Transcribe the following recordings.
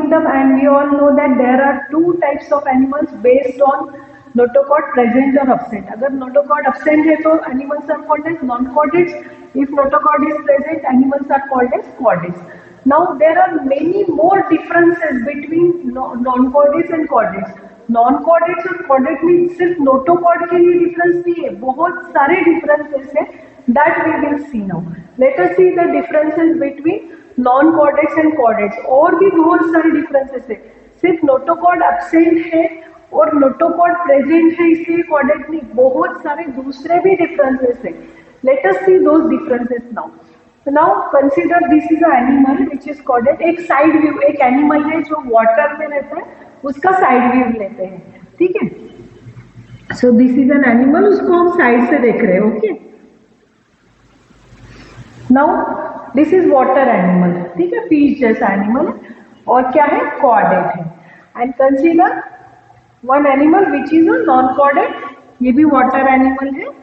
kingdom, and we all know that there are two types of animals based on notochord present or absent. अगर notochord absent है तो animals are called as non-chordates. If notochord is present, animals are called as chordates. Now there are many more differences between non-chordates and chordates. Non-chordates और chordates में सिर्फ notochord के लिए difference नहीं है, बहुत सारे differences हैं that we will see now. Let us see the differences between non-chordates and chordates. और भी बहुत सारे differences है, सिर्फ notochord absent है और notochord present है इसलिए chordate नहीं, बहुत सारे दूसरे भी differences है. Let us see those differences now. Now consider this is an animal which is chordate. एक side view, एक animal है जो water में रहता है, उसका side view लेते हैं, ठीक है. So this is an animal, उसको हम side से देख रहे हैं, okay. Now this is water animal, ठीक है, fish जैसा animal है और क्या है, chordate है. And consider one animal which is a non-chordate, ये भी water animal है,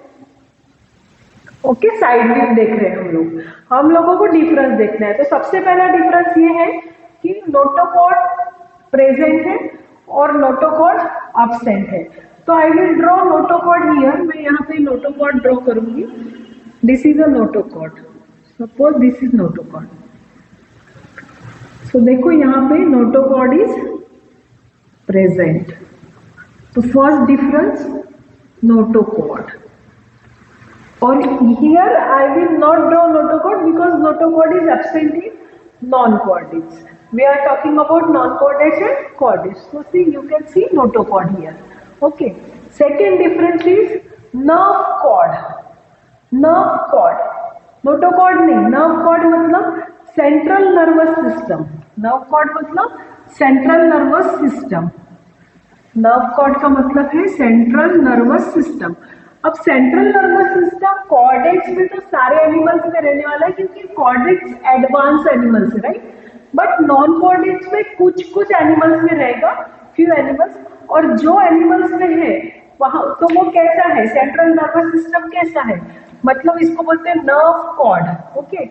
ओके. साइड व्यू देख रहे हैं हम लोगों को डिफरेंस देखना है. तो सबसे पहला डिफरेंस ये है कि नोटोकॉर्ड प्रेजेंट है और नोटोकॉर्ड अब्सेंट है. तो I will draw notochord here. मैं यहाँ पे नोटोकॉर्ड ड्रॉ करूंगी. This is a notochord, suppose this is notochord. So देखो यहाँ पे नोटोकॉर्ड इज प्रेजेंट. तो फर्स्ट डिफरेंस नोटोकॉर्ड. और here I will not draw notochord because notochord is absent in non-chordates. We are talking about non-chordates and chordates. So see, you can see notochord here. Okay. Second difference is nerve cord. Nerve cord. Notochord नहीं. Nerve cord मतलब central nervous system. Nerve cord मतलब central nervous system. Nerve cord का मतलब है central nervous system. अब central nervous system chordates में तो सारे एनिमल्स में रहने वाला है क्योंकि कॉर्डेट्स एडवांस एनिमल्स है, राइट. बट नॉन कॉर्डेट्स में कुछ कुछ एनिमल्स में रहेगा, फ्यू एनिमल्स. और जो एनिमल्स में है वहां तो वो कैसा है, सेंट्रल नर्वस सिस्टम कैसा है, मतलब इसको बोलते हैं नर्व कॉर्ड. ओके.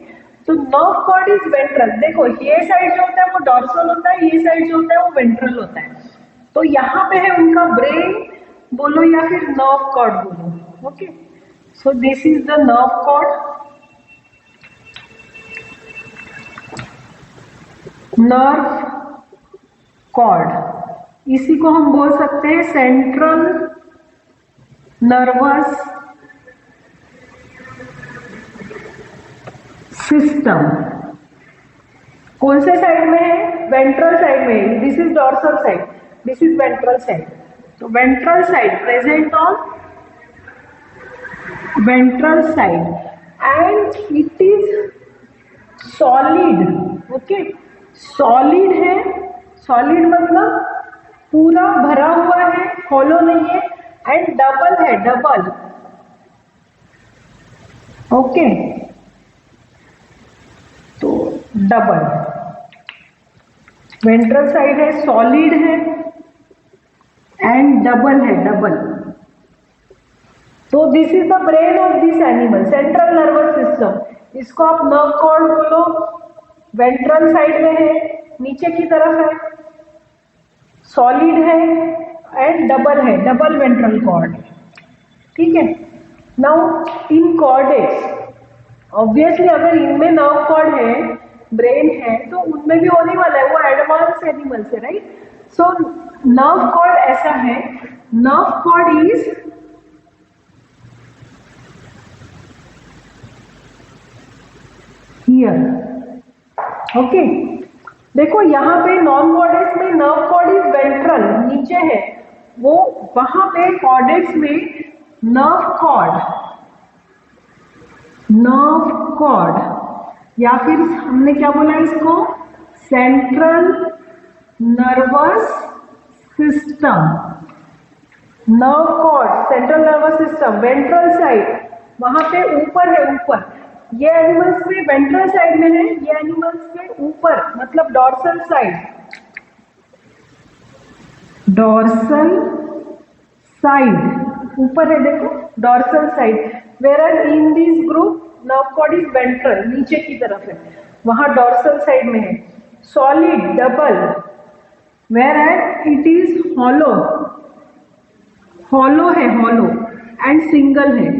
तो नर्व कॉर्ड इज वेंट्रल. देखो ये साइड जो होता है वो डॉर्सल होता है, ये साइड जो होता है वो वेंट्रल होता है. तो यहाँ पे है उनका ब्रेन बोलो या फिर नर्व कॉर्ड बोलो. Okay, so this is the nerve cord. Nerve cord. इसी को हम बोल सकते हैं सेंट्रल नर्वस सिस्टम. कौन से साइड में है, वेंट्रल साइड में है. This is dorsal side, this is ventral side. तो ventral side present on ventral side and it is solid. okay, solid है. solid मतलब पूरा भरा हुआ है, hollow नहीं है. and double है, double. okay, तो double ventral side है, solid है and double है, double. तो this is the brain of this animal, central nervous system. इसको आप नर्व कॉर्ड बोलो. वेंट्रल साइड में है, नीचे की तरफ है, सॉलिड है एंड डबल है, डबल वेंट्रल कॉर्ड. ठीक है. नाउ इन कॉर्डेट्स ऑब्वियसली अगर इनमें नर्व कॉर्ड है, ब्रेन है, तो उनमें भी होने वाला है, वो एडवांस एनिमल्स है, राइट. सो नर्व कॉर्ड ऐसा है. Nerve cord is here. Okay. देखो यहाँ पे नॉन कॉर्डेट्स में नर्व कॉर्ड इज वेंट्रल, नीचे है वो. वहां पे कॉर्डेट्स में नर्व कॉर्ड, नर्व कॉर्ड या फिर हमने क्या बोला इसको, central nervous system. Nerve cord, central nervous system, ventral side वहां पे ऊपर है, ऊपर. ये एनिमल्स में वेंट्रल साइड में है, ये एनिमल्स में ऊपर मतलब डॉर्सल साइड, डॉर्सल साइड ऊपर है. देखो dorsal side. Where in this group nerve cord is ventral, नीचे की तरफ है, वहां डॉर्सल साइड में है. Solid, double. whereas it is hollow, hollow है hollow and single है,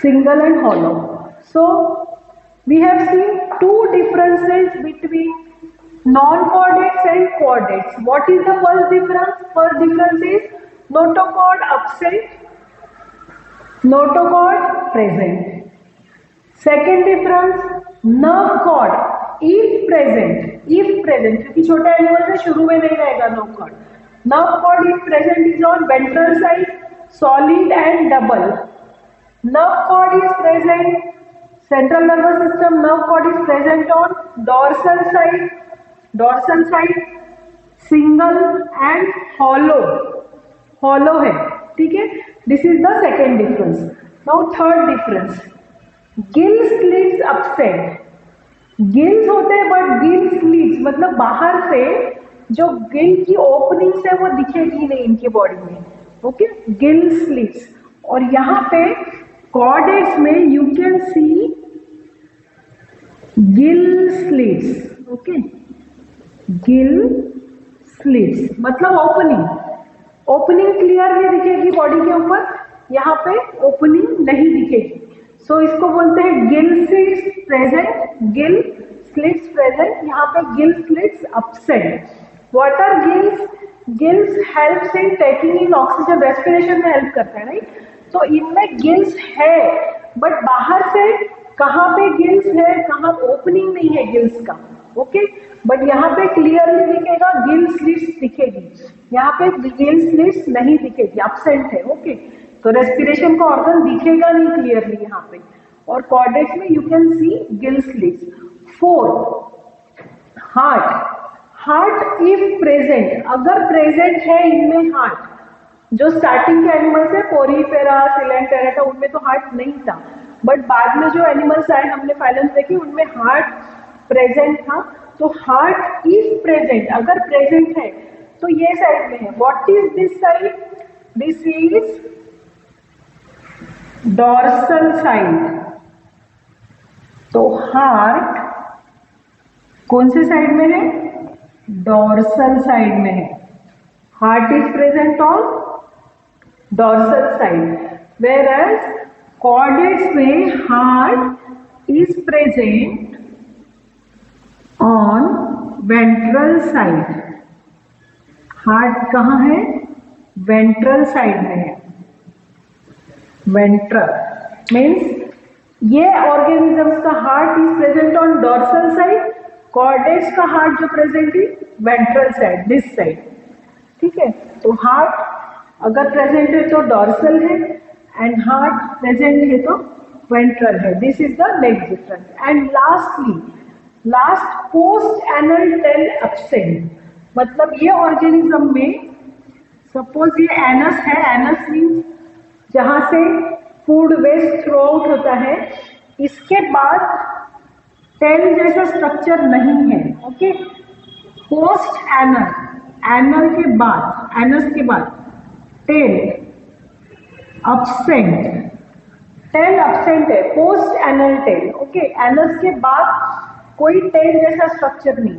single and hollow. So we have seen two differences between non-chordates and chordates. What is the first difference? First difference is notochord absent, notochord present. Second difference, nerve chord if present, क्योंकि छोटा animal से शुरू में नहीं रहेगा nerve chord. Nerve chord if present is on ventral side, solid and double. Nerve cord is present, central nervous system nerve cord is present on dorsal side, single and hollow है, ठीक है. This is the second difference. Now third difference, gill slits absent. Gills होते हैं but gill slits मतलब बाहर से जो गिल की ओपनिंग्स है वो दिखेगी नहीं इनकी बॉडी में, ओके, गिल स्लिट्स. और यहाँ पे कॉर्डेट्स में you can see gill slits, okay, gill slits मतलब ओपनिंग क्लियरली दिखेगी बॉडी के ऊपर, यहाँ पे ओपनिंग नहीं दिखेगी. सो इसको बोलते हैं gill slits present, gill slits present, यहाँ पे gill slits absent. What are gills? Gills helps in taking in oxygen, respiration में हेल्प करता है, राइट. तो इनमें गिल्स है बट बाहर से कहाँ पे गिल्स है, कहाँ ओपनिंग नहीं है गिल्स का, ओके. बट यहाँ पे क्लियरली दिखेगा गिल स्लिट्स दिखेगी, यहाँ पे गिल स्लिट्स नहीं दिखेगी, absent है, ओके. तो रेस्पिरेशन का ऑर्गन दिखेगा नहीं क्लियरली यहाँ पे. और कॉर्डेट्स में you can see gill slits. Fourth, heart if present, अगर प्रेजेंट है इनमें हार्ट, जो स्टार्टिंग के एनिमल्स है पोरीफेरा, सिलेंटेरेटा, उनमें तो हार्ट नहीं था, बट बाद में जो एनिमल्स आए हमने फाइलम्स देखे उनमें हार्ट प्रेजेंट था. तो हार्ट इफ प्रेजेंट, अगर प्रेजेंट है तो ये साइड में है. What is this side? This is dorsal side. तो हार्ट कौन से साइड में है? डॉर्सल साइड में है. Heart is present on dorsal side, whereas chordates में heart is present on ventral side. Heart कहाँ है? वेंट्रल साइड में है. वेंट्रल मीन्स ये ऑर्गेनिजम्स का heart is present on dorsal side, chordates का हार्ट जो प्रेजेंट है वेंट्रल साइड, दिस साइड, ठीक है. तो हार्ट अगर प्रेजेंट है तो डॉर्सल है एंड हार्ट प्रेजेंट है तो वेंट्रल है. This is the next difference. And last post anal tell absent, मतलब ये ऑर्गेनिज्म में सपोज ये एनस है, एनस मीन्स जहां से फूड वेस्ट थ्रो आउट होता है, इसके बाद टेल जैसा स्ट्रक्चर नहीं है, ओके. पोस्ट एनल, एनल के बाद, एनस के बाद टेल absent, टेल absent है, post anal tell, okay. Anus के बाद कोई टेल जैसा स्ट्रक्चर नहीं.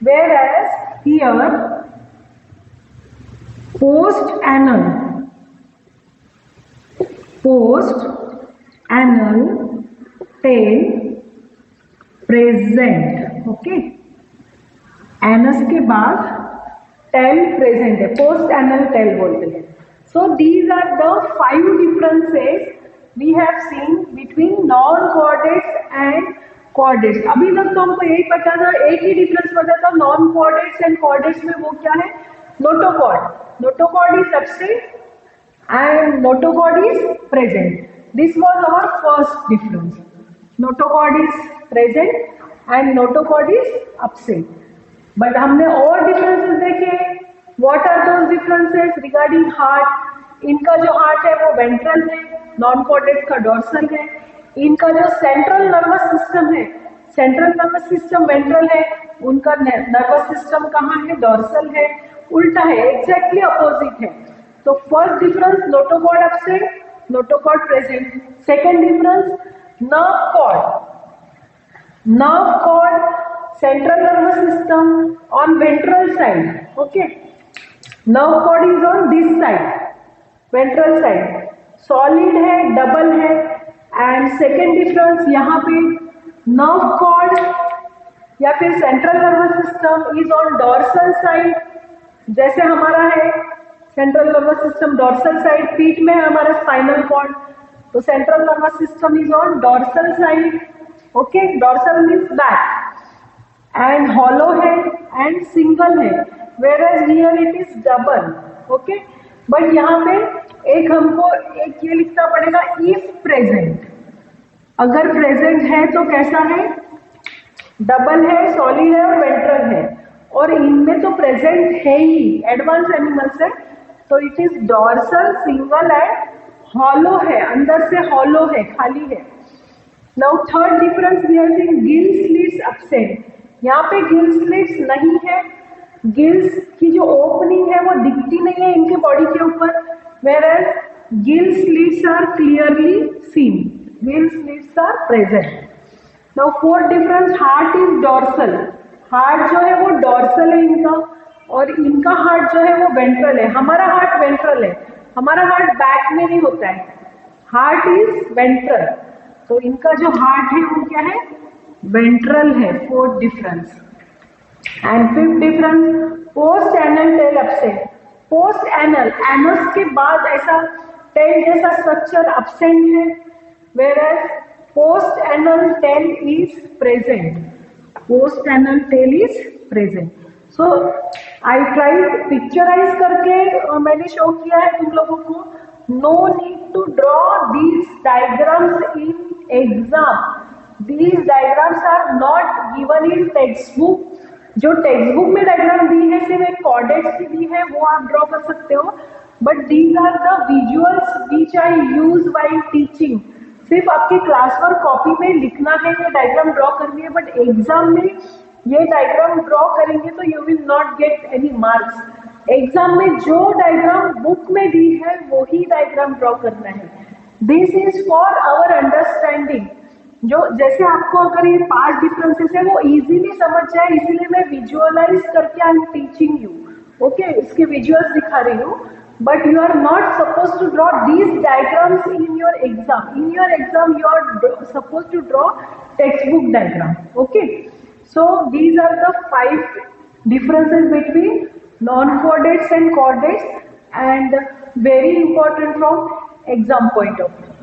whereas here post anal tail present, ओके. एनस के बाद टेल प्रेजेंट है, पोस्ट एनल टेल बोलते हैं. So these are the 5 differences we have seen between non-chordates and chordates. अभी तक तो हमको यही पता था, एक ही डिफरेंस पता था non-chordates and chordates में, वो क्या है? notochord. Notochord is absent and notochord is present. This was our first difference. Notochord is present and notochord is absent. But हमने और differences देखे. What are those differences regarding heart? इनका जो heart है वो वेंट्रल है, नॉन कॉर्डेट का dorsal है. इनका जो सेंट्रल नर्वस सिस्टम है, सेंट्रल नर्वस सिस्टम वेंट्रल है, उनका नर्वस सिस्टम कहाँ है? डॉर्सल है. उल्टा है, एग्जैक्टली अपोजिट है. तो first difference notochord absent, notochord present. Second difference nerve cord central nervous system on ventral side. Okay, nerve cord is on this side, ventral side. Solid है, double है. And second difference यहाँ पे nerve cord या फिर central nervous system is on dorsal side. जैसे हमारा है central nervous system dorsal side, पीठ में है हमारा स्पाइनल कॉर्ड, तो central nervous system is on dorsal side. Okay, dorsal means back. And hollow है एंड सिंगल है, whereas here it is double. Okay, but यहाँ पे एक हमको एक ये लिखना पड़ेगा, इफ प्रेजेंट. अगर प्रेजेंट है तो कैसा है, डबल है, सॉलिड है और वेंट्रल है. और इनमें तो प्रेजेंट है ही, एडवांस एनिमल्स है, तो it is dorsal, single and hollow है, अंदर से हॉलो है, खाली है. Now third difference we are seeing gill slits absent. यहाँ पे गिल स्लिट्स नहीं है, गिल्स की जो ओपनिंग है वो दिखती नहीं है इनके बॉडी के ऊपर, whereas gill slits are clearly seen. Gill slits are present. Now fourth difference, heart is dorsal. Heart जो है वो डॉर्सल है इनका, और इनका हार्ट जो है वो वेंट्रल है. हमारा हार्ट वेंट्रल है, हमारा हार्ट बैक में नहीं होता है, हार्ट इज वेंट्रल. तो इनका जो हार्ट है वो क्या है, वेंट्रल है. Fourth difference. And fifth difference, post anal tell absent. Post anal, anus के बाद ऐसा टेल जैसा स्ट्रक्चर एब्सेंट है, whereas post anal tail is present. Post anal tail is present. So I tried picturize करके मैंने show किया है तुम लोगों को. No need to draw these diagrams in exam. These diagrams are not given in textbook. जो text book में diagram दी है सिर्फ एक कोऑर्डिनेट्स की दी है, वो आप ड्रॉ कर सकते हो. But these are the visuals which I use while teaching. सिर्फ आपके क्लास वर्क कॉपी में लिखना है, ये डायग्राम ड्रॉ करनी है, बट एग्जाम में ये डायग्राम ड्रॉ करेंगे तो you will not get any marks. Exam में जो डायग्राम बुक में दी है वो ही डायग्राम ड्रॉ करना है. This is for our understanding. जो जैसे आपको अगर ये 5 डिफरेंसेस है वो इजीली समझ जाए, इसीलिए मैं विजुअलाइज करके I am teaching you. Okay, इसके विजुअल्स दिखा रही हूँ, but you are not supposed to draw these diagrams in your exam. In your exam you are supposed to draw textbook diagram. Okay, so these are the 5 differences between non-coordinates and coordinates, and very important from exam point of view.